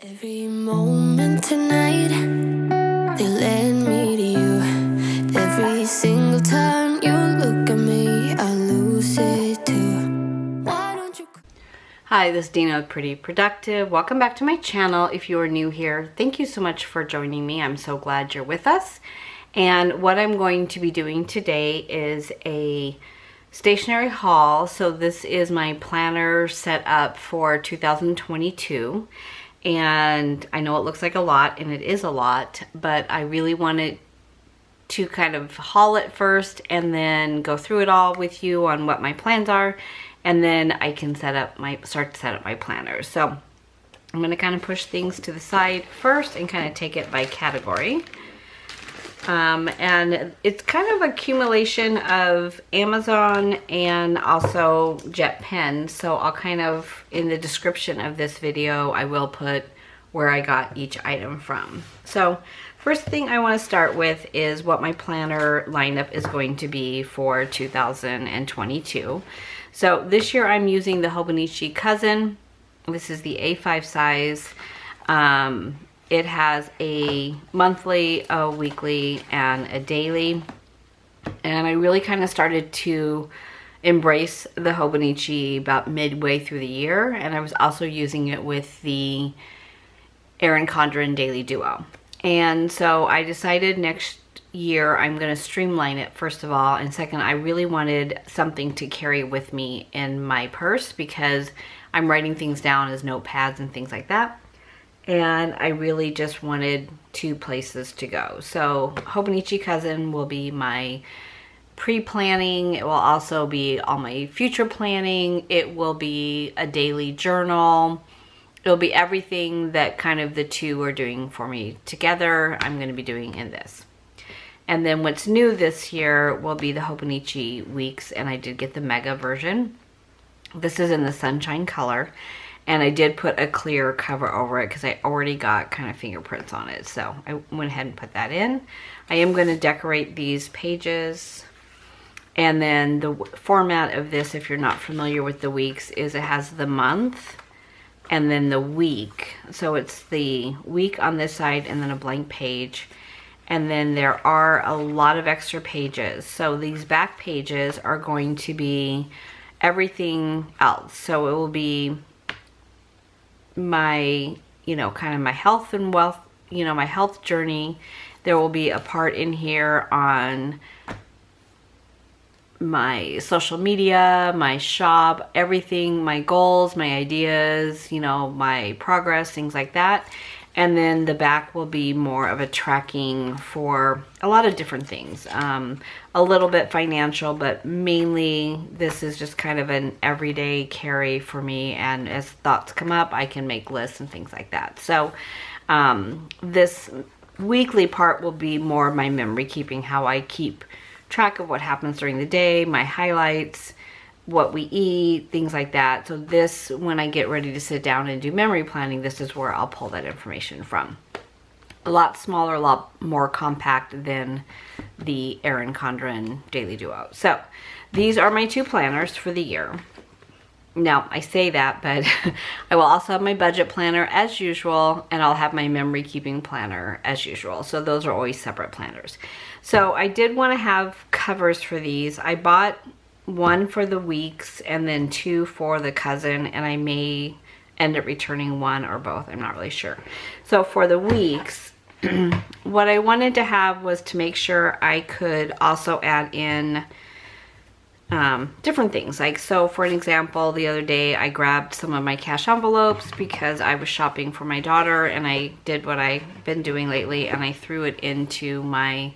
Every moment tonight, they led me to you. Every single time you look at me, I lose it too. Why don't you... Hi, this is Dina with Pretty Productive. Welcome back to my channel. If you are new here, thank you so much for joining me. I'm so glad you're with us. And what I'm going to be doing today is a stationery haul. So this is my planner set up for 2022. And I know it looks like a lot, and it is a lot, but I really wanted to kind of haul it first and then go through it all with you on what my plans are, and then I can start to set up my planner. So I'm going to kind of push things to the side first and kind of take it by category. And it's kind of accumulation of Amazon and also Jet Pen. So I'll kind of, in the description of this video, I will put where I got each item from. So first thing I want to start with is what my planner lineup is going to be for 2022. So this year I'm using the Hobonichi Cousin. This is the A5 size. It has a monthly, a weekly, and a daily. And I really kind of started to embrace the Hobonichi about midway through the year. And I was also using it with the Erin Condren Daily Duo. And so I decided next year I'm going to streamline it, first of all. And second, I really wanted something to carry with me in my purse because I'm writing things down as notepads and things like that. And I really just wanted 2 places to go. So Hobonichi Cousin will be my pre-planning. It will also be all my future planning. It will be a daily journal. It'll be everything that kind of the 2 are doing for me together, I'm going to be doing in this. And then what's new this year will be the Hobonichi Weeks, and I did get the mega version. This is in the sunshine color. And I did put a clear cover over it because I already got kind of fingerprints on it. So I went ahead and put that in. I am going to decorate these pages. And then the format of this, if you're not familiar with the weeks, is it has the month and then the week. So it's the week on this side and then a blank page. And then there are a lot of extra pages. So these back pages are going to be everything else. So it will be my, kind of my health and wealth, my health journey. There will be a part in here on my social media, my shop, everything, my goals, my ideas, my progress, things like that. And then the back will be more of a tracking for a lot of different things. A little bit financial, but mainly this is just kind of an everyday carry for me. And as thoughts come up, I can make lists and things like that. So this weekly part will be more of my memory keeping, how I keep track of what happens during the day, my highlights, what we eat, things like that. So this, when I get ready to sit down and do memory planning, this is where I'll pull that information from. A lot smaller, a lot more compact than the Erin Condren Daily Duo. So these are my 2 planners for the year. Now I say that, but I will also have my budget planner as usual, and I'll have my memory keeping planner as usual. So those are always separate planners. So I did want to have covers for these. I bought 1 for the weeks and then 2 for the cousin, and I may end up returning 1 or both. I'm not really sure. So for the weeks, what I wanted to have was to make sure I could also add in different things. Like, so for an example, the other day I grabbed some of my cash envelopes because I was shopping for my daughter, and I did what I've been doing lately, and I threw it into my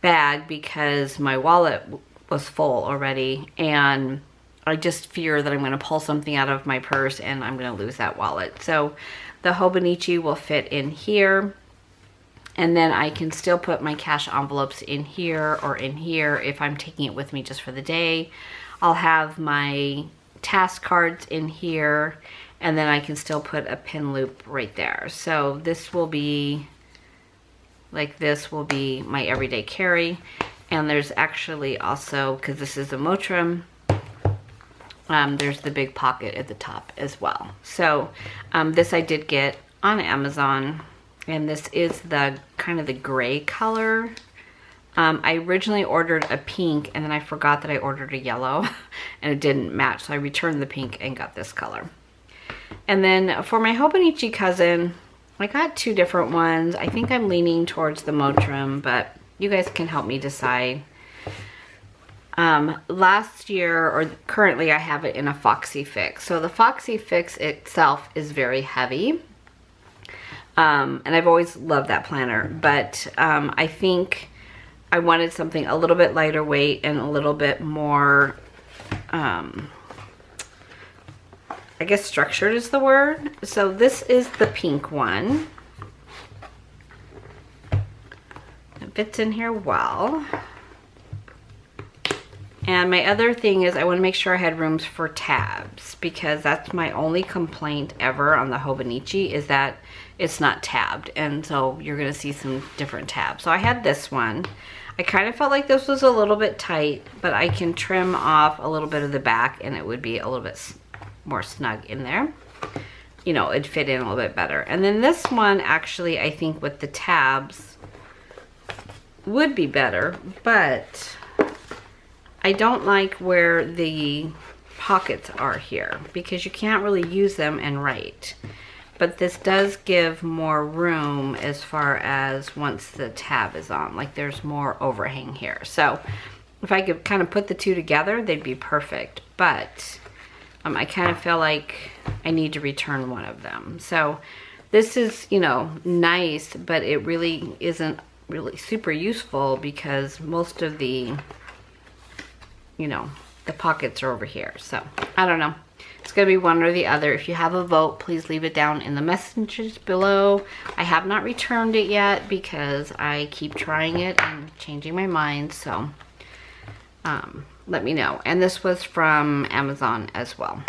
bag because my wallet was full already, and I just fear that I'm going to pull something out of my purse and I'm going to lose that wallet. So the Hobonichi will fit in here, and then I can still put my cash envelopes in here or in here if I'm taking it with me just for the day. I'll have my task cards in here, and then I can still put a pin loop right there. So this will be, like, this will be my everyday carry. And there's actually also, because this is a Motrim, there's the big pocket at the top as well. So this I did get on Amazon, and this is the kind of the gray color. I originally ordered a pink, and then I forgot that I ordered a yellow and it didn't match, so I returned the pink and got this color. And then for my Hobonichi cousin, I got two different ones. I think I'm leaning towards the Motrim, but you guys can help me decide. Last year, or currently, I have it in a Foxy Fix. So the Foxy Fix itself is very heavy. And I've always loved that planner, but I think I wanted something a little bit lighter weight and a little bit more, I guess structured is the word. So this is the pink one. It fits in here well. And my other thing is I want to make sure I had rooms for tabs, because that's my only complaint ever on the Hobonichi, is that it's not tabbed. And so you're going to see some different tabs. So I had this one. I kind of felt like this was a little bit tight, but I can trim off a little bit of the back and it would be a little bit more snug in there. You know, it'd fit in a little bit better. And then this one, actually, I think with the tabs would be better, but I don't like where the pockets are here, because you can't really use them and write. But this does give more room as far as once the tab is on, like there's more overhang here. So if I could kind of put the two together, they'd be perfect. But I kind of feel like I need to return one of them. So this is, you know, nice, but it really isn't really super useful, because most of the, you know, the pockets are over here. So I don't know. It's going to be one or the other. If you have a vote, please leave it down in the messages below. I have not returned it yet because I keep trying it and changing my mind. So let me know. And this was from Amazon as well.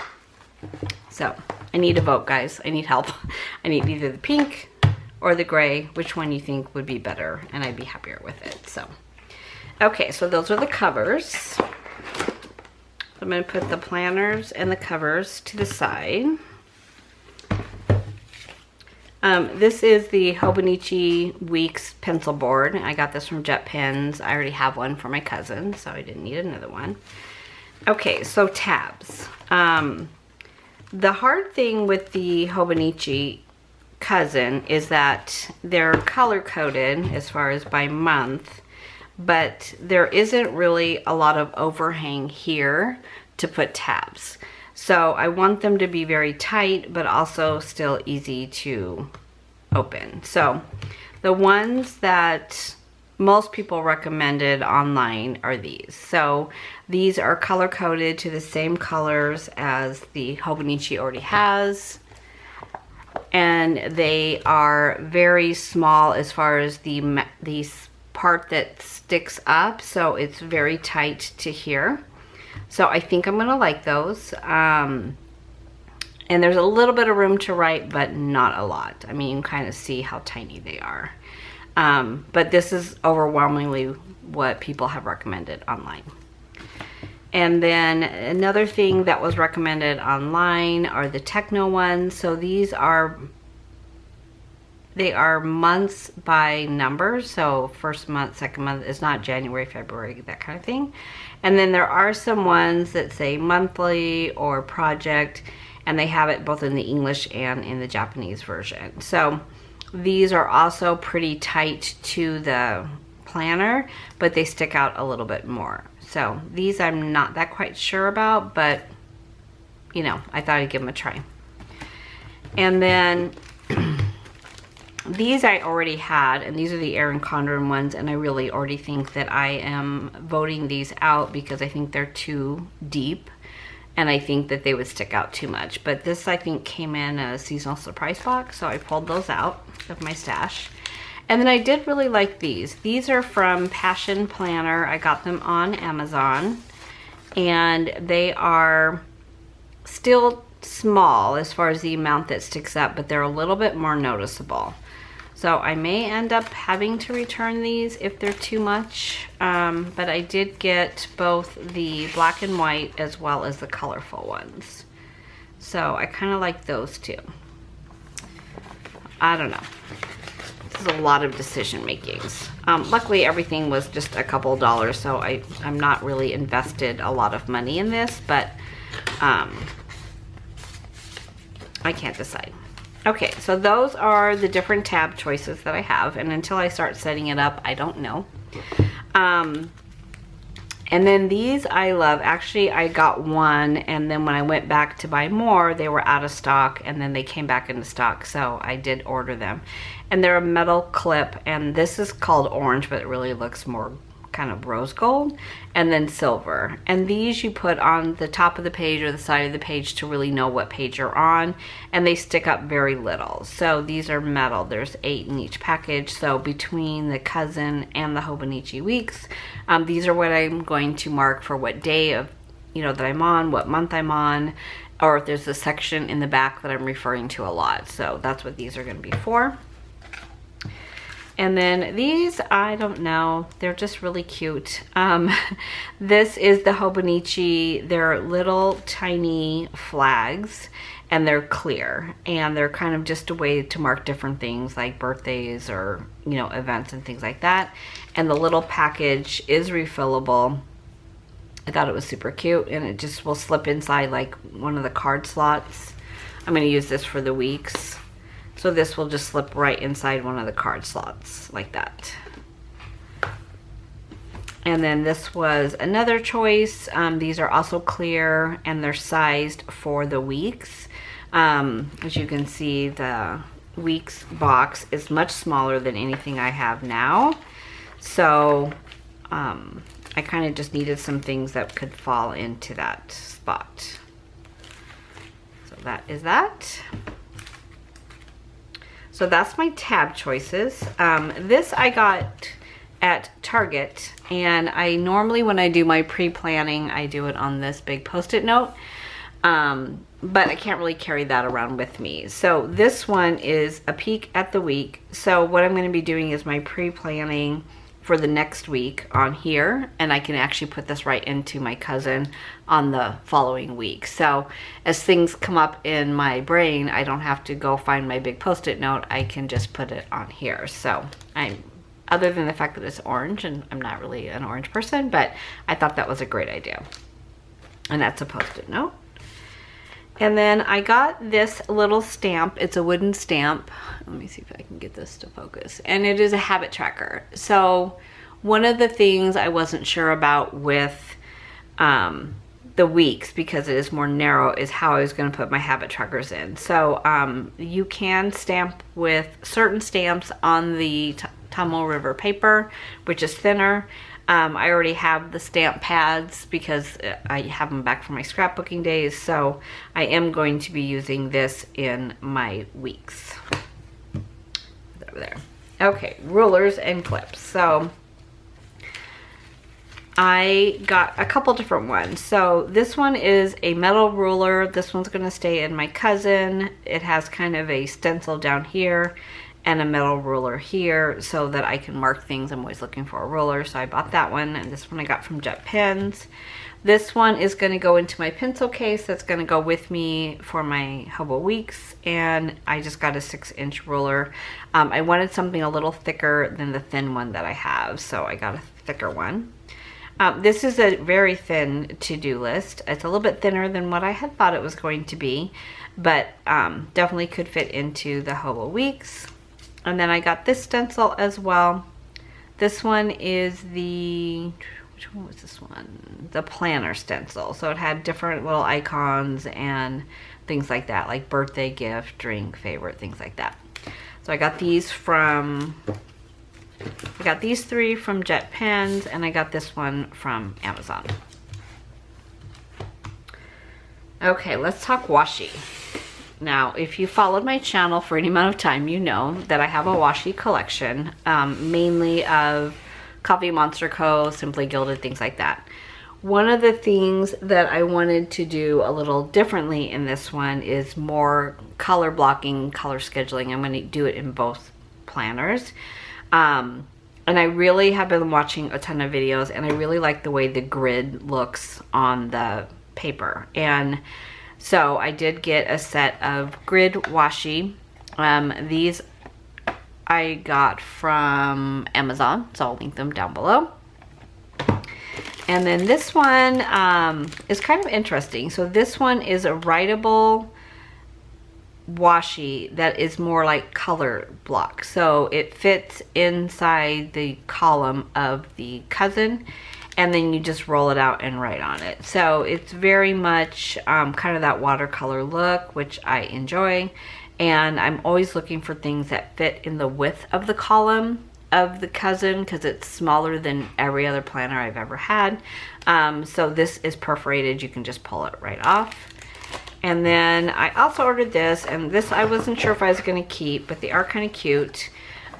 So I need a vote, guys. I need help. I need either the pink or the gray. Which one you think would be better, and I'd be happier with it. So okay, so those are the covers. I'm going to put the planners and the covers to the side. This is the Hobonichi Weeks pencil board. I got this from Jet Pens. I already have one for my cousin, so I didn't need another one. Okay, so tabs. The hard thing with the Hobonichi cousin is that they're color-coded as far as by month, but there isn't really a lot of overhang here to put tabs. So I want them to be very tight, but also still easy to open. So the ones that most people recommended online are these. So these are color coded to the same colors as the Hobonichi already has. And they are very small as far as the part that sticks up, so it's very tight to here. So I think I'm gonna like those. And there's a little bit of room to write, but not a lot. I mean, you can kind of see how tiny they are. But this is overwhelmingly what people have recommended online. And then another thing that was recommended online are the Techo ones. So these are, they are months by numbers. So first month, second month, it's not January, February, that kind of thing. And then there are some ones that say monthly or project, and they have it both in the English and in the Japanese version. So these are also pretty tight to the planner, but they stick out a little bit more. So these I'm not that quite sure about, but you know, I thought I'd give them a try. And then these I already had, and these are the Erin Condren ones, and I really already think that I am voting these out because I think they're too deep, and I think that they would stick out too much. But this I think came in a seasonal surprise box, so I pulled those out of my stash. And then I did really like these. These are from Passion Planner. I got them on Amazon, and they are still small as far as the amount that sticks up, but they're a little bit more noticeable. So I may end up having to return these if they're too much, but I did get both the black and white as well as the colorful ones. So I kind of like those too. I don't know. This is a lot of decision makings. Luckily everything was just a couple dollars, so I'm not really invested a lot of money in this, but I can't decide. Okay, so those are the different tab choices that I have, and until I start setting it up, I don't know. And then these I love. Actually, I got one, and then when I went back to buy more, they were out of stock, and then they came back into stock, so I did order them. And they're a metal clip, and this is called orange, but it really looks more kind of rose gold, and then silver. And these you put on the top of the page or the side of the page to really know what page you're on, and they stick up very little. So these are metal. There's 8 in each package. So between the cousin and the Hobonichi weeks, these are what I'm going to mark for what day of, you know, that I'm on, what month I'm on, or if there's a section in the back that I'm referring to a lot. So that's what these are going to be for. And then these, I don't know, they're just really cute. This is the Hobonichi. They're little tiny flags, and they're clear, and they're kind of just a way to mark different things like birthdays or, you know, events and things like that. And the little package is refillable. I thought it was super cute, and it just will slip inside like one of the card slots. I'm going to use this for the weeks. So this will just slip right inside one of the card slots like that. And then this was another choice. These are also clear, and they're sized for the weeks. As you can see, the weeks box is much smaller than anything I have now. So I kind of just needed some things that could fall into that spot. So that is that. So that's my tab choices. This I got at Target, and I normally, when I do my pre-planning, I do it on this big post-it note, but I can't really carry that around with me. So this one is a peek at the week. So what I'm going to be doing is my pre-planning for the next week on here, and I can actually put this right into my cousin on the following week. So as things come up in my brain, I don't have to go find my big post-it note. I can just put it on here. So other than the fact that it's orange, and I'm not really an orange person, but I thought that was a great idea. And that's a post-it note. And then I got this little stamp. It's a wooden stamp. Let me see if I can get this to focus. And it is a habit tracker. So one of the things I wasn't sure about with the weeks, because it is more narrow, is how I was going to put my habit trackers in. So you can stamp with certain stamps on the Tamil River paper, which is thinner. I already have the stamp pads because I have them back from my scrapbooking days, so I am going to be using this in my weeks. Over there. Okay, rulers and clips. So I got a couple different ones. So this one is a metal ruler. This one's going to stay in my cousin. It has kind of a stencil down here and a metal ruler here so that I can mark things. I'm always looking for a ruler, so I bought that one, and this one I got from Jet Pens. This one is going to go into my pencil case that's going to go with me for my Hobo Weeks, and I just got a 6-inch ruler. I wanted something a little thicker than the thin one that I have, so I got a thicker one. This is a very thin to-do list. It's a little bit thinner than what I had thought it was going to be, but definitely could fit into the Hobo Weeks. And then I got this stencil as well. This one is the, which one was this one? The planner stencil. So it had different little icons and things like that, like birthday, gift, drink, favorite, things like that. So I got these these 3 from Jet Pens, and I got this one from Amazon. Okay, let's talk washi. Now, if you followed my channel for any amount of time, you know that I have a washi collection, mainly of Coffee Monster Co., Simply Gilded, things like that. One of the things that I wanted to do a little differently in this one is more color blocking, color scheduling. I'm going to do it in both planners. And I really have been watching a ton of videos, and I really like the way the grid looks on the paper. And so I did get a set of grid washi. These I got from Amazon, so I'll link them down below. And then this one is kind of interesting. So this one is a writable washi that is more like color block. So it fits inside the column of the cousin, and then you just roll it out and write on it. So it's very much kind of that watercolor look, which I enjoy. And I'm always looking for things that fit in the width of the column of the cousin, because it's smaller than every other planner I've ever had. So this is perforated. You can just pull it right off. And then I also ordered this, and this I wasn't sure if I was going to keep, but they are kind of cute.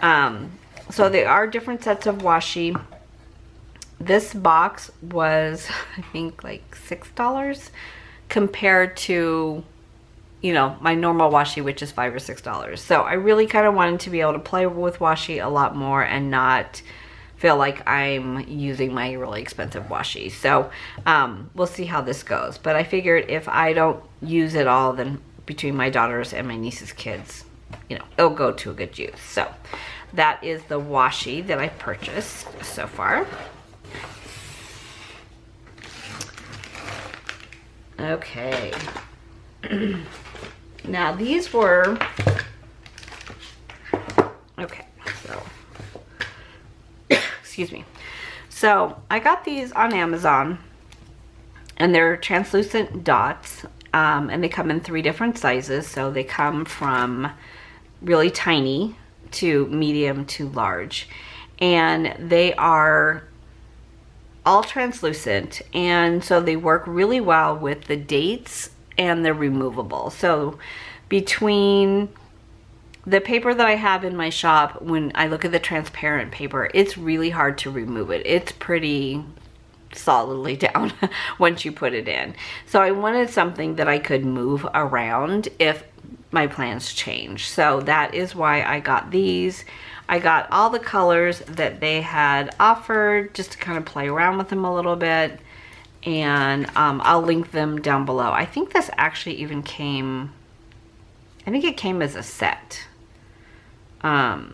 So they are different sets of washi. This box was, I think, like $6 compared to, you know, my normal washi, which is $5 or $6. So I really kind of wanted to be able to play with washi a lot more and not feel like I'm using my really expensive washi. So we'll see how this goes. But I figured if I don't use it all, then between my daughters and my niece's kids, you know, it'll go to a good use. So that is the washi that I purchased so far. Okay. Now these were, okay, so, excuse me. So I got these on Amazon, and they're translucent dots, and they come in 3 different sizes. So they come from really tiny to medium to large, and they are all translucent, and so they work really well with the dates, and they're removable. So between the paper that I have in my shop, when I look at the transparent paper, it's really hard to remove it. It's pretty solidly down once you put it in. So I wanted something that I could move around if my plans change. So that is why I got these. I got all the colors that they had offered just to kind of play around with them a little bit. And I'll link them down below. I think this actually even came, I think it came as a set. Yeah,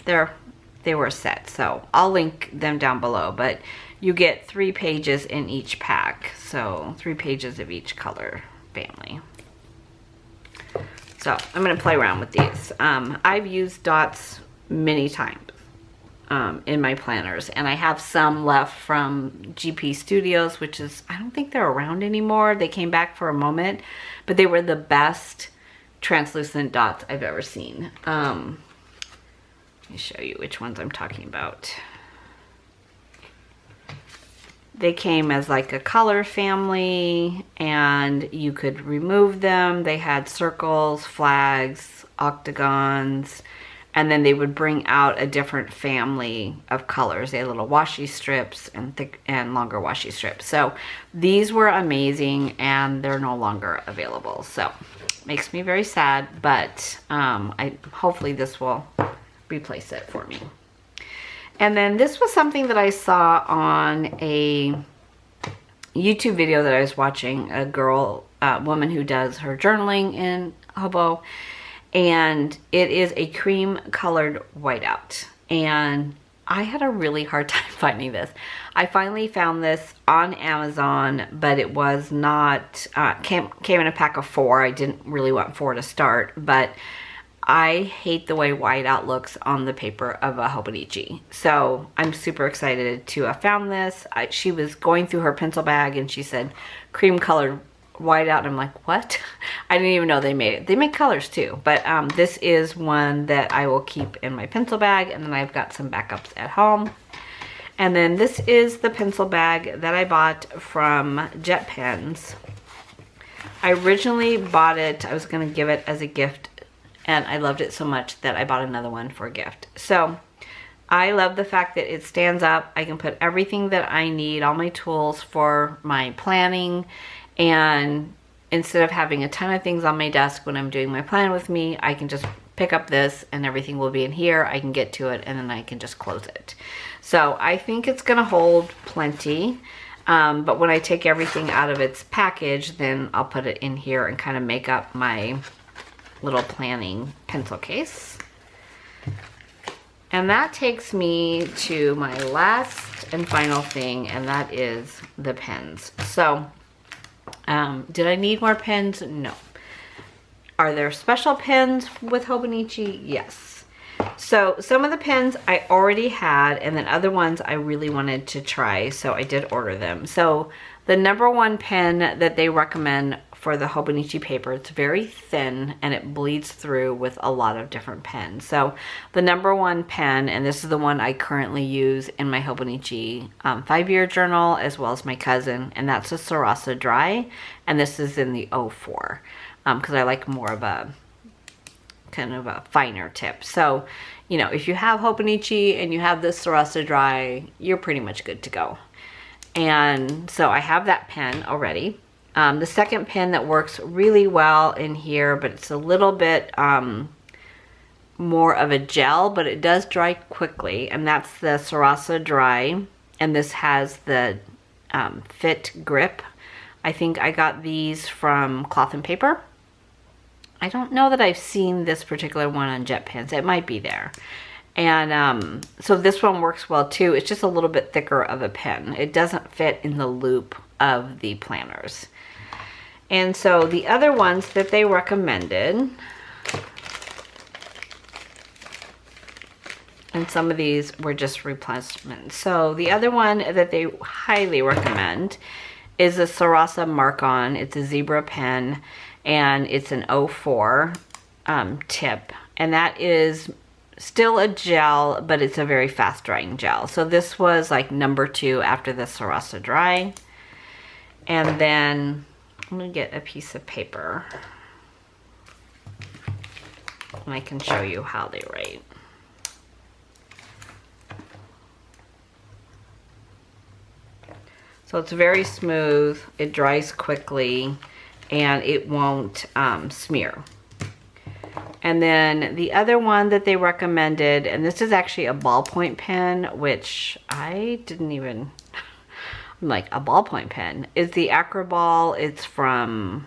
they were a set. So I'll link them down below. But you get 3 pages in each pack. So 3 pages of each color family. So I'm going to play around with these. I've used dots many times in my planners, and I have some left from GP Studios, which is, I don't think they're around anymore. They came back for a moment, but they were the best translucent dots I've ever seen. Let me show you which ones I'm talking about. They came as like a color family, and you could remove them. They had circles, flags, octagons, and then they would bring out a different family of colors. They had little washi strips and thick and longer washi strips. So these were amazing, and they're no longer available. So makes me very sad, but hopefully this will replace it for me. And then this was something that I saw on a YouTube video that I was watching, a woman who does her journaling in Hobo, and it is a cream colored whiteout. And I had a really hard time finding this. I finally found this on Amazon, but it was not, came in a pack of 4. I didn't really want 4 to start, but I hate the way whiteout looks on the paper of a Hobonichi. So I'm super excited to have found this. She was going through her pencil bag and she said cream colored whiteout. And I'm like, what? I didn't even know they made it. They make colors too. But this is one that I will keep in my pencil bag. And then I've got some backups at home. And then this is the pencil bag that I bought from Jet Pens. I originally bought it, I was going to give it as a gift, and I loved it so much that I bought another one for a gift. So I love the fact that it stands up. I can put everything that I need, all my tools for my planning, and instead of having a ton of things on my desk when I'm doing my plan with me, I can just pick up this and everything will be in here. I can get to it and then I can just close it. So I think it's gonna hold plenty. But when I take everything out of its package, then I'll put it in here and kind of make up my little planning pencil case. And that takes me to my last and final thing, and that is the pens. So, did I need more pens? No. Are there special pens with Hobonichi? Yes. So some of the pens I already had, and then other ones I really wanted to try, so I did order them. So the #1 pen that they recommend for the Hobonichi paper, it's very thin and it bleeds through with a lot of different pens. So the #1 pen, and this is the one I currently use in my Hobonichi 5-year journal, as well as my cousin, and that's a Sarasa Dry, and this is in the 04, because I like more of a kind of a finer tip. So, you know, if you have Hobonichi and you have this Sarasa Dry, you're pretty much good to go. And so I have that pen already. The second pen that works really well in here, but it's a little bit more of a gel, but it does dry quickly, and that's the Sarasa Dry, and this has the fit grip. I think I got these from Cloth and Paper. I don't know that I've seen this particular one on Jet Pens. It might be there. And so this one works well too. It's just a little bit thicker of a pen. It doesn't fit in the loop of the planners. And so the other ones that they recommended, and some of these were just replacements. So the other one that they highly recommend is a Sarasa Mark-On. It's a zebra pen, and it's an 04 tip. And that is still a gel, but it's a very fast drying gel. So this was like #2 after the Sarasa Dry. And then I'm gonna get a piece of paper and I can show you how they write. So it's very smooth, it dries quickly, and it won't smear. And then the other one that they recommended, and this is actually a ballpoint pen, which I didn't even, I'm like, a ballpoint pen, is the Acroball. It's from,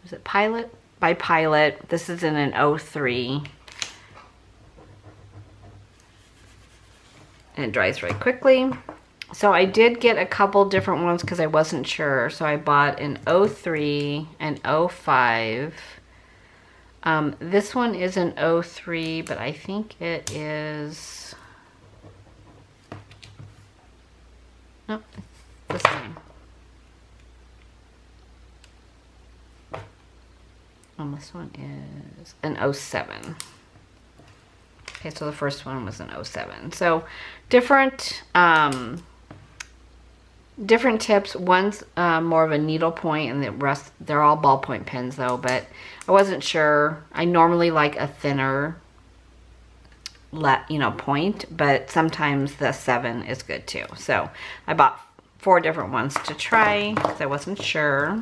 is it Pilot? By Pilot. This is in an 03. And it dries very quickly. So I did get a couple different ones because I wasn't sure. So I bought an 03 and 05. This one is an 03, but I think it is, no, it's the same. And this one is an 07. Okay, so the first one was an 07. So different, different tips. One's more of a needle point, and the rest, they're all ballpoint pens though, but I wasn't sure. I normally like a thinner, point, but sometimes the 7 is good too. So I bought 4 different ones to try because I wasn't sure.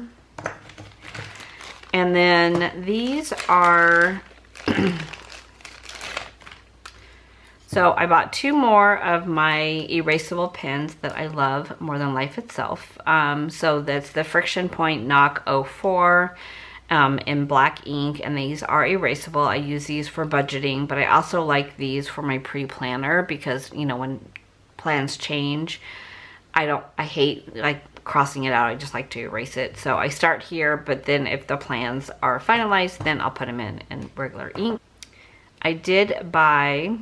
And then these are, so I bought 2 more of my erasable pens that I love more than life itself. So that's the Friction Point Knock 04 in black ink, and these are erasable. I use these for budgeting, but I also like these for my pre-planner because, you know, when plans change, I hate like crossing it out. I just like to erase it. So I start here, but then if the plans are finalized, then I'll put them in regular ink. I did buy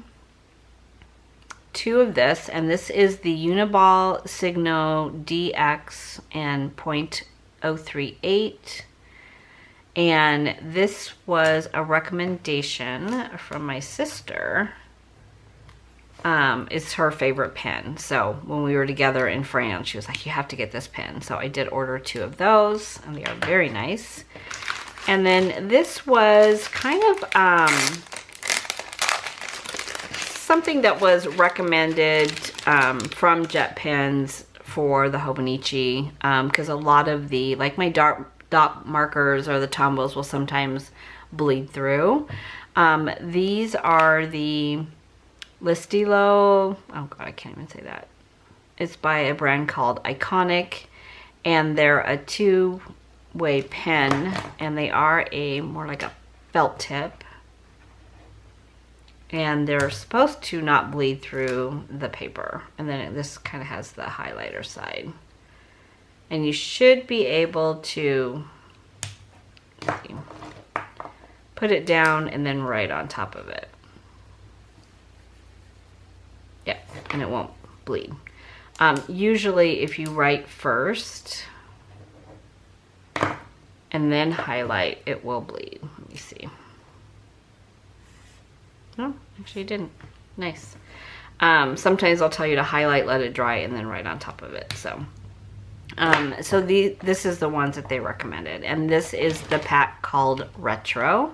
2 of this, and this is the Uni-ball Signo DX and .038, and this was a recommendation from my sister. It's her favorite pen, so when we were together in France, she was like, you have to get this pen. So I did order 2 of those, and they are very nice. And then this was kind of something that was recommended from Jet Pens for the Hobonichi, because a lot of the, like my dot markers or the Tombos will sometimes bleed through. These are the Listilo, oh god, I can't even say that. It's by a brand called Iconic, and they're a two-way pen, and they are a more like a felt tip. And they're supposed to not bleed through the paper. And then this kind of has the highlighter side. And you should be able to put it down and then write on top of it. Yeah, and it won't bleed. Usually if you write first and then highlight, it will bleed. Let me see. No, actually it didn't. Nice. Sometimes I'll tell you to highlight, let it dry, and then write on top of it. So, this is the ones that they recommended, and this is the pack called Retro,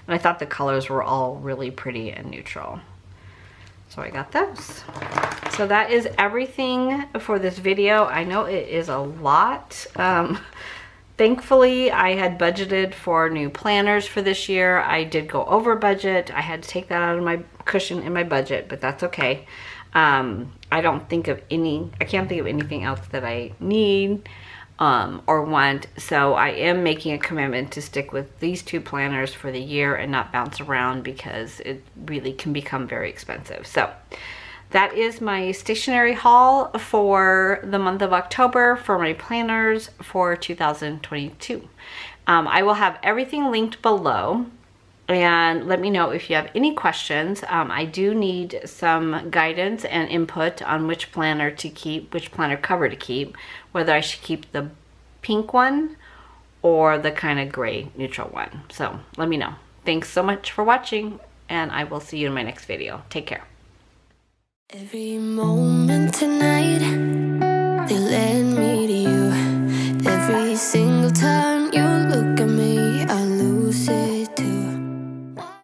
and I thought the colors were all really pretty and neutral. So I got those. So that is everything for this video. I know it is a lot. Thankfully, I had budgeted for new planners for this year. I did go over budget. I had to take that out of my cushion in my budget, but that's okay. I can't think of anything else that I need or want. So I am making a commitment to stick with these two planners for the year and not bounce around because it really can become very expensive. So that is my stationery haul for the month of October for my planners for 2022. I will have everything linked below, and let me know if you have any questions. I do need some guidance and input on which planner to keep, which planner cover to keep, whether I should keep the pink one or the kind of gray neutral one. So let me know. Thanks so much for watching, and I will see you in my next video. Take care. Every moment tonight, they led me to you. Every single